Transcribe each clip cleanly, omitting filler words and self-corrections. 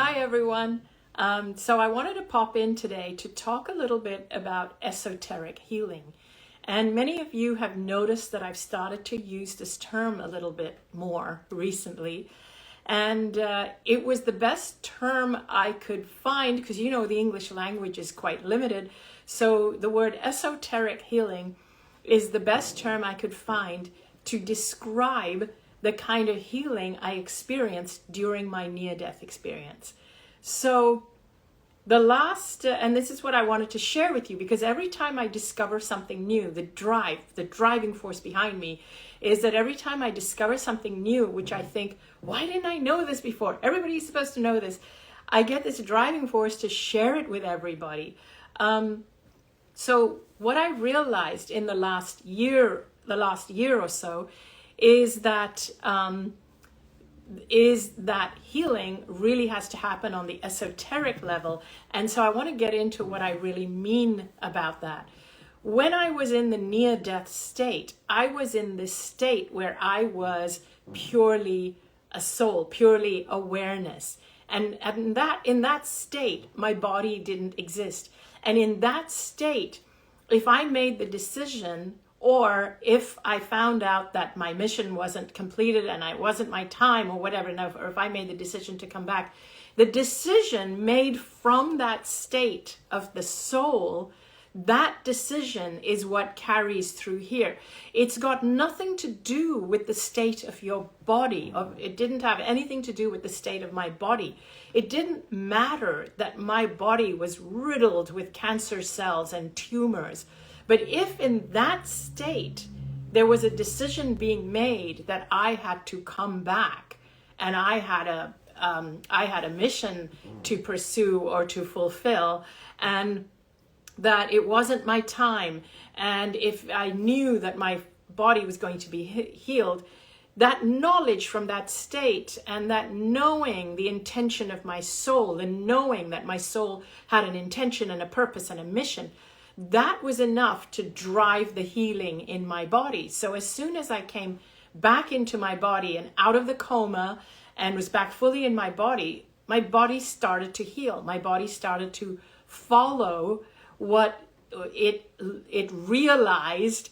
Hi everyone. So I wanted to pop in today to talk a little bit about esoteric healing. And many of you have noticed that I've started to use this term a little bit more recently. And it was the best term I could find because you know the English language is quite limited. So the word esoteric healing is the best term I could find to describe the kind of healing I experienced during my near-death experience. So the last, and this is what I wanted to share with you, because every time I discover something new, the driving force behind me is that every time I discover something new, which I think, why didn't I know this before? Everybody's supposed to know this. I get this driving force to share it with everybody. So what I realized in the last year or so is that healing really has to happen on the esoteric level. And so I want to get into what I really mean about that. When I was in the near-death state, I was in this state where I was purely a soul, purely awareness. And in that state, my body didn't exist. And in that state, if I made the decision, or if I found out that my mission wasn't completed and it wasn't my time or whatever, or if I made the decision to come back, the decision made from that state of the soul, that decision is what carries through here. It's got nothing to do with the state of your body. It didn't have anything to do with the state of my body. It didn't matter that my body was riddled with cancer cells and tumors. But if in that state, there was a decision being made that I had to come back and I had a mission to pursue or to fulfill, and that it wasn't my time, and if I knew that my body was going to be healed, that knowledge from that state and that knowing the intention of my soul and knowing that my soul had an intention and a purpose and a mission, that was enough to drive the healing in my body. So as soon as I came back into my body and out of the coma and was back fully in my body started to heal. My body started to follow what it realized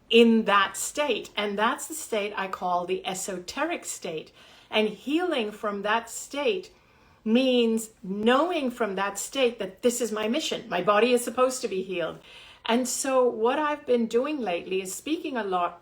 in that state. And that's the state I call the esoteric state. And healing from that state means knowing from that state that this is my mission. My body is supposed to be healed. And so what I've been doing lately is speaking a lot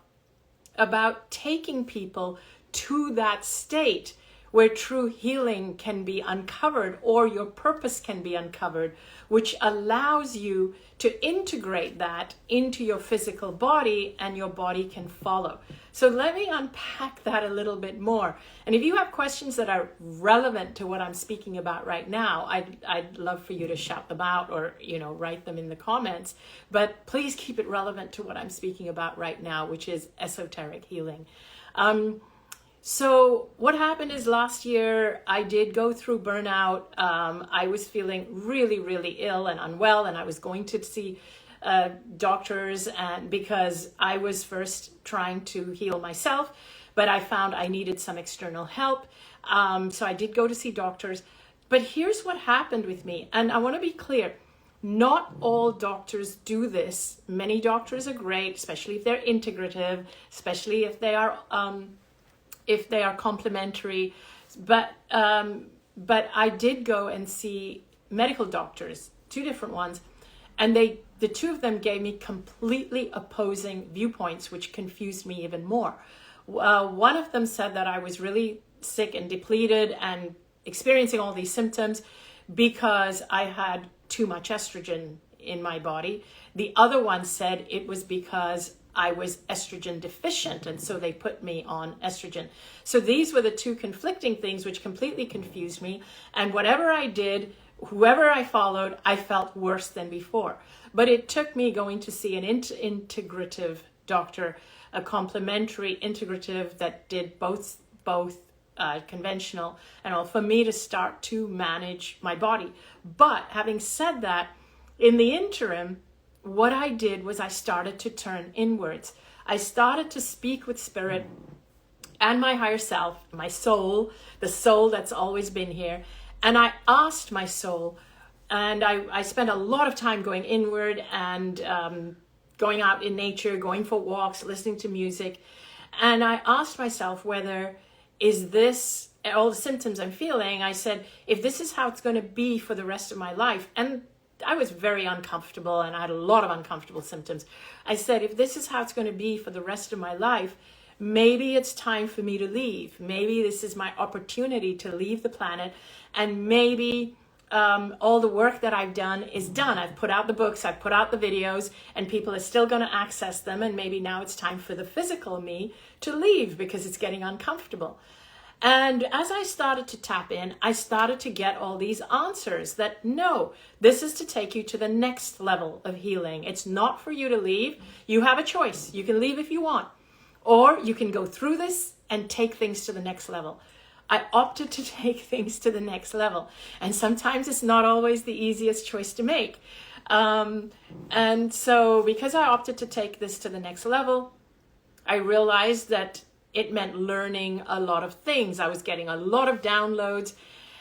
about taking people to that state where true healing can be uncovered or your purpose can be uncovered, which allows you to integrate that into your physical body and your body can follow. So let me unpack that a little bit more. And if you have questions that are relevant to what I'm speaking about right now, I'd love for you to shout them out or, write them in the comments. But please keep it relevant to what I'm speaking about right now, which is esoteric healing. So what happened is last year I did go through burnout. I was feeling really, really ill and unwell, and I was going to see doctors, and because I was first trying to heal myself, but I found I needed some external help. So I did go to see doctors. But here's what happened with me, and I want to be clear. Not all doctors do this. Many doctors are great, especially if they're integrative, especially if they are complementary, but I did go and see medical doctors, 2 different ones, and the 2 of them gave me completely opposing viewpoints, which confused me even more. One of them said that I was really sick and depleted and experiencing all these symptoms because I had too much estrogen in my body. The other one said it was because I was estrogen deficient, and so they put me on estrogen. So these were the 2 conflicting things which completely confused me, and whatever I did, whoever I followed, I felt worse than before. But it took me going to see an integrative doctor, a complementary integrative that did both conventional and all, for me to start to manage my body. But having said that, in the interim, what I did was I started to turn inwards. I started to speak with spirit and my higher self, my soul, the soul that's always been here, And I asked my soul, and I spent a lot of time going inward and going out in nature, going for walks, listening to music. And I asked myself whether, is this all the symptoms I'm feeling? I said, if this is how it's going to be for the rest of my life, and I was very uncomfortable and I had a lot of uncomfortable symptoms. I said, if this is how it's going to be for the rest of my life, maybe it's time for me to leave. Maybe this is my opportunity to leave the planet, and maybe all the work that I've done is done. I've put out the books, I've put out the videos, and people are still going to access them, and maybe now it's time for the physical me to leave because it's getting uncomfortable. And as I started to tap in, I started to get all these answers that no, this is to take you to the next level of healing. It's not for you to leave. You have a choice. You can leave if you want, or you can go through this and take things to the next level. I opted to take things to the next level. And sometimes it's not always the easiest choice to make. And so because I opted to take this to the next level, I realized that it meant learning a lot of things. I was getting a lot of downloads.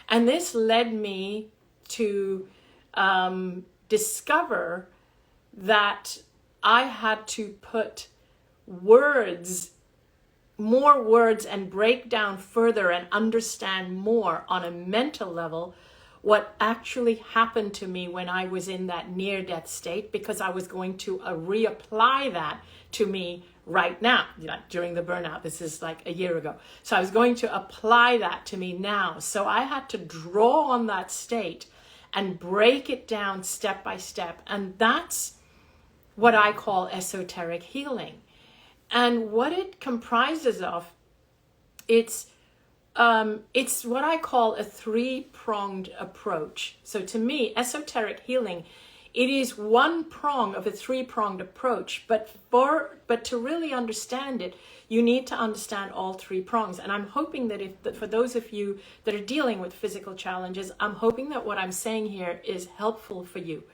And this led me to discover that I had to put more words and break down further and understand more on a mental level what actually happened to me when I was in that near-death state, because I was going to reapply that to me right now, during the burnout. This is like a year ago. So I was going to apply that to me now. So I had to draw on that state and break it down step by step. And that's what I call esoteric healing. And what it comprises of, it's what I call a three-pronged approach. So to me, esoteric healing, it is one prong of a three-pronged approach. But to really understand it, you need to understand all three prongs. And I'm hoping that for those of you that are dealing with physical challenges, I'm hoping that what I'm saying here is helpful for you.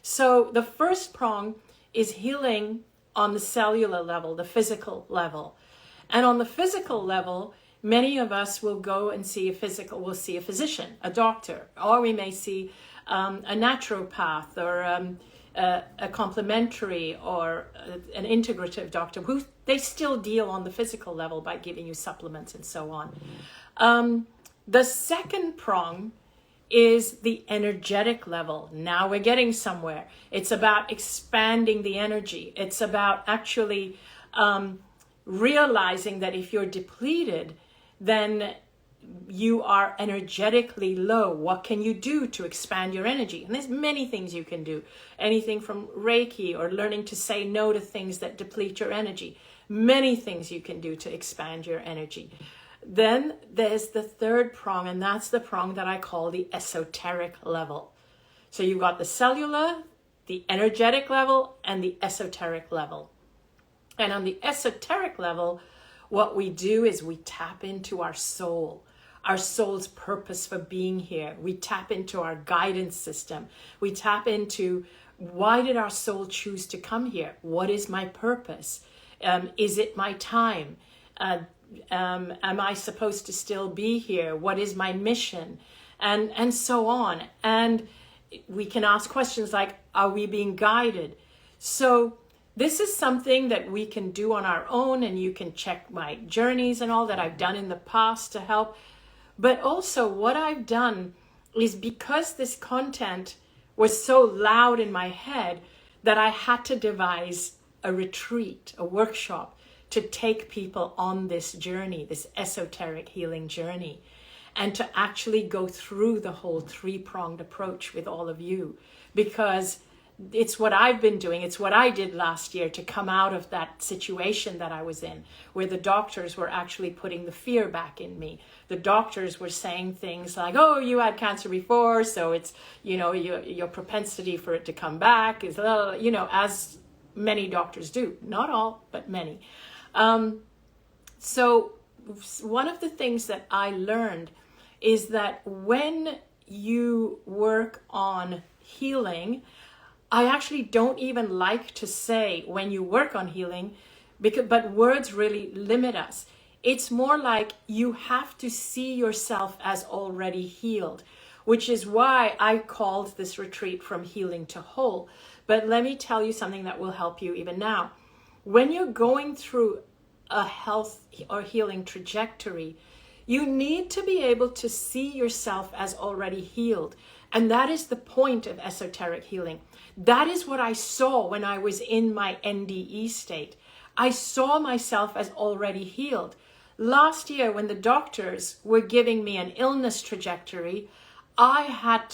So the first prong is healing on the cellular level, the physical level. And on the physical level, many of us will go and see a physician, a doctor, or we may see a naturopath or a complementary or an integrative doctor who they still deal on the physical level by giving you supplements and so on. The second prong is the energetic level. Now we're getting somewhere. It's about expanding the energy. It's about actually realizing that if you're depleted, then you are energetically low. What can you do to expand your energy? And there's many things you can do. Anything from Reiki or learning to say no to things that deplete your energy. Many things you can do to expand your energy. Then there's the third prong, and that's the prong that I call the esoteric level. So you've got the cellular, the energetic level, and the esoteric level. And on the esoteric level, what we do is we tap into our soul's purpose for being here. We tap into our guidance system. We tap into, why did our soul choose to come here? What is my purpose? Is it my time? Am I supposed to still be here? What is my mission? And so on. And we can ask questions like, are we being guided? So this is something that we can do on our own, and you can check my journeys and all that I've done in the past to help. But also what I've done is, because this content was so loud in my head, that I had to devise a retreat, a workshop, to take people on this journey, this esoteric healing journey, and to actually go through the whole three-pronged approach with all of you, because it's what I've been doing. It's what I did last year to come out of that situation that I was in, where the doctors were actually putting the fear back in me. The doctors were saying things like, oh, you had cancer before, so it's, your propensity for it to come back is, as many doctors do. Not all, but many. So one of the things that I learned is that when you work on healing, I actually don't even like to say when you work on healing, but words really limit us. It's more like you have to see yourself as already healed. which is why I called this retreat From Healing to Whole. But let me tell you something that will help you even now. When you're going through a health or healing trajectory, you need to be able to see yourself as already healed. And that is the point of esoteric healing. That is what I saw when I was in my NDE state. I saw myself as already healed. Last year, when the doctors were giving me an illness trajectory, I had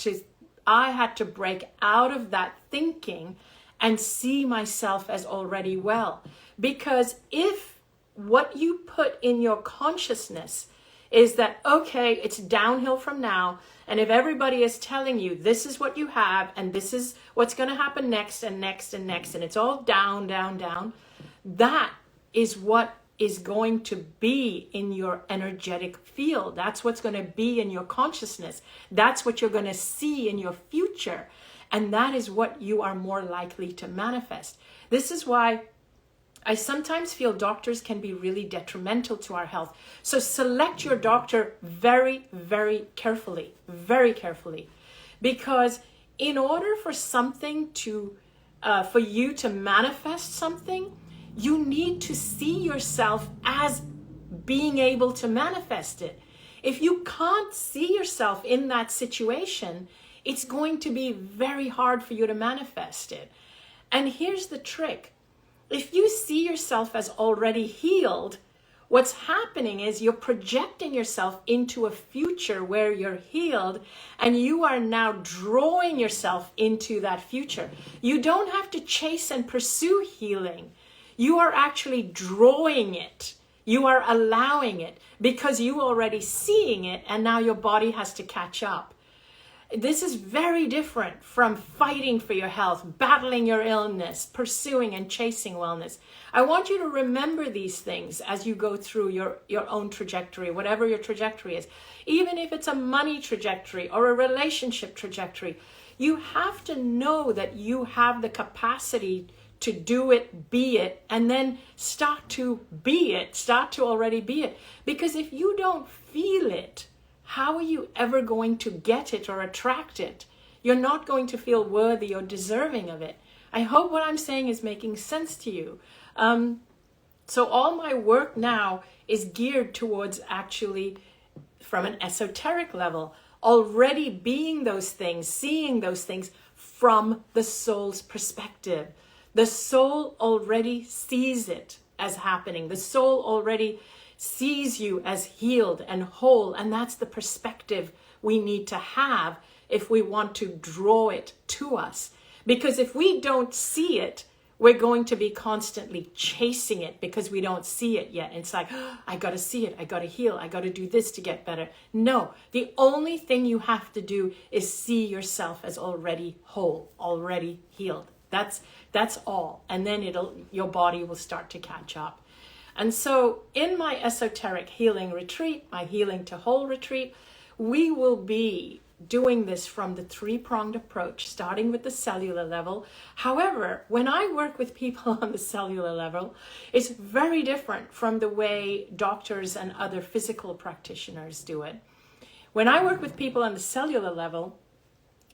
to break out of that thinking and see myself as already well. Because if what you put in your consciousness is that, okay, it's downhill from now, and if everybody is telling you this is what you have, and this is what's going to happen next and next and next, and it's all down, down, down, that is what is going to be in your energetic field. That's what's going to be in your consciousness. That's what you're going to see in your future. And that is what you are more likely to manifest. This is why I sometimes feel doctors can be really detrimental to our health. So select your doctor very, very carefully, because in order for something to, for you to manifest something, you need to see yourself as being able to manifest it. If you can't see yourself in that situation, it's going to be very hard for you to manifest it. And here's the trick. If you see yourself as already healed, what's happening is you're projecting yourself into a future where you're healed, and you are now drawing yourself into that future. You don't have to chase and pursue healing. You are actually drawing it. You are allowing it because you are already seeing it, and now your body has to catch up. This is very different from fighting for your health, battling your illness, pursuing and chasing wellness. I want you to remember these things as you go through your own trajectory, whatever your trajectory is. Even if it's a money trajectory or a relationship trajectory, you have to know that you have the capacity to do it, be it, and then start to be it, start to already be it. Because if you don't feel it, how are you ever going to get it or attract it? You're not going to feel worthy or deserving of it. I hope what I'm saying is making sense to you. So all my work now is geared towards actually, from an esoteric level, already being those things, seeing those things from the soul's perspective. The soul already sees it as happening. The soul already sees you as healed and whole, and that's the perspective we need to have if we want to draw it to us. Because if we don't see it, we're going to be constantly chasing it because we don't see it yet. It's like, oh, I got to see it, I got to heal, I got to do this to get better. No, the only thing you have to do is see yourself as already whole, already healed. That's all, and then your body will start to catch up. And so in my esoteric healing retreat, my healing to whole retreat, we will be doing this from the three-pronged approach, starting with the cellular level. However, when I work with people on the cellular level, it's very different from the way doctors and other physical practitioners do it. When I work with people on the cellular level,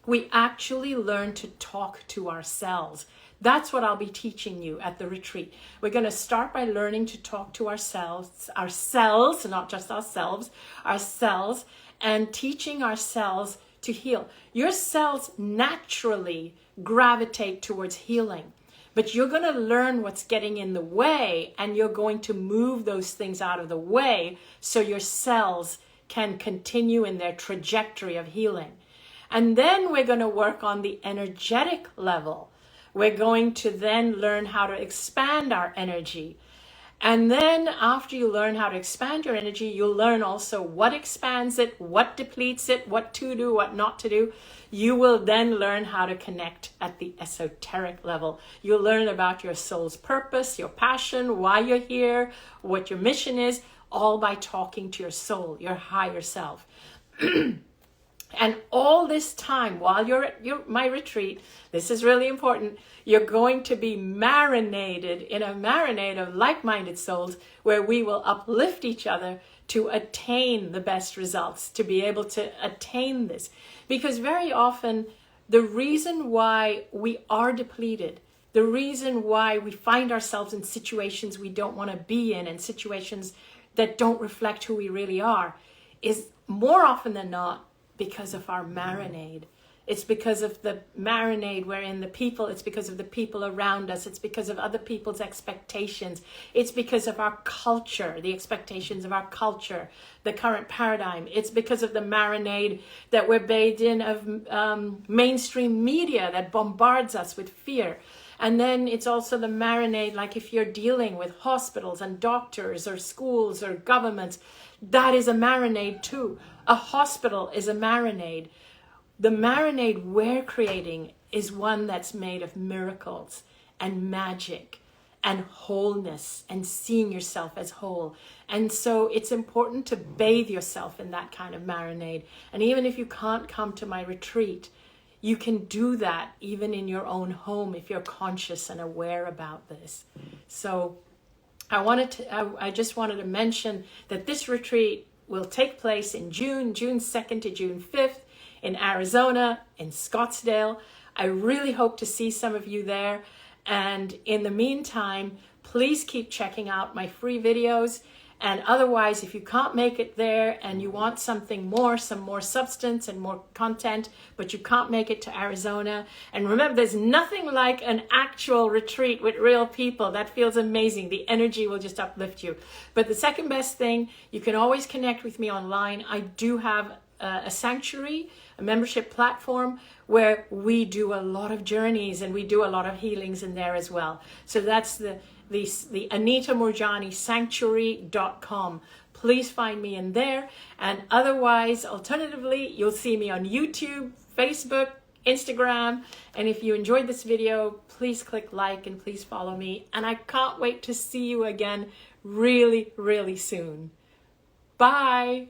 we actually learn to talk to ourselves. That's what I'll be teaching you at the retreat. We're going to start by learning to talk to ourselves, not just ourselves, and teaching ourselves to heal. Your cells naturally gravitate towards healing, but you're going to learn what's getting in the way, and you're going to move those things out of the way so your cells can continue in their trajectory of healing. And then we're going to work on the energetic level. We're going to then learn how to expand our energy. And then after you learn how to expand your energy, you'll learn also what expands it, what depletes it, what to do, what not to do. You will then learn how to connect at the esoteric level. You'll learn about your soul's purpose, your passion, why you're here, what your mission is, all by talking to your soul, your higher self. And all this time, while you're at my retreat, this is really important, you're going to be marinated in a marinade of like-minded souls where we will uplift each other to attain the best results, to be able to attain this. Because very often, the reason why we are depleted, the reason why we find ourselves in situations we don't want to be in and situations that don't reflect who we really are, is more often than not because of our marinade. It's because of the marinade wherein the people, it's because of the people around us, it's because of other people's expectations, it's because of our culture, the expectations of our culture, the current paradigm. It's because of the marinade that we're bathed in of mainstream media that bombards us with fear. And then it's also the marinade, like if you're dealing with hospitals and doctors or schools or governments, that is a marinade too. A hospital is a marinade. The marinade we're creating is one that's made of miracles and magic and wholeness and seeing yourself as whole. And so it's important to bathe yourself in that kind of marinade. And even if you can't come to my retreat, you can do that even in your own home if you're conscious and aware about this. So I just wanted to mention that this retreat will take place in June 2nd to June 5th in Arizona, in Scottsdale. I really hope to see some of you there. And in the meantime, please keep checking out my free videos. And otherwise, if you can't make it there and you want something more, some more substance and more content, but you can't make it to Arizona, and remember, there's nothing like an actual retreat with real people. That feels amazing. The energy will just uplift you. But the second best thing, you can always connect with me online. I do have a sanctuary, a membership platform where we do a lot of journeys and we do a lot of healings in there as well. So that's the AnitaMoorjani Sanctuary.com. Please find me in there. And otherwise, alternatively, you'll see me on YouTube, Facebook, Instagram. And if you enjoyed this video, please click like and please follow me. And I can't wait to see you again really, really soon. Bye.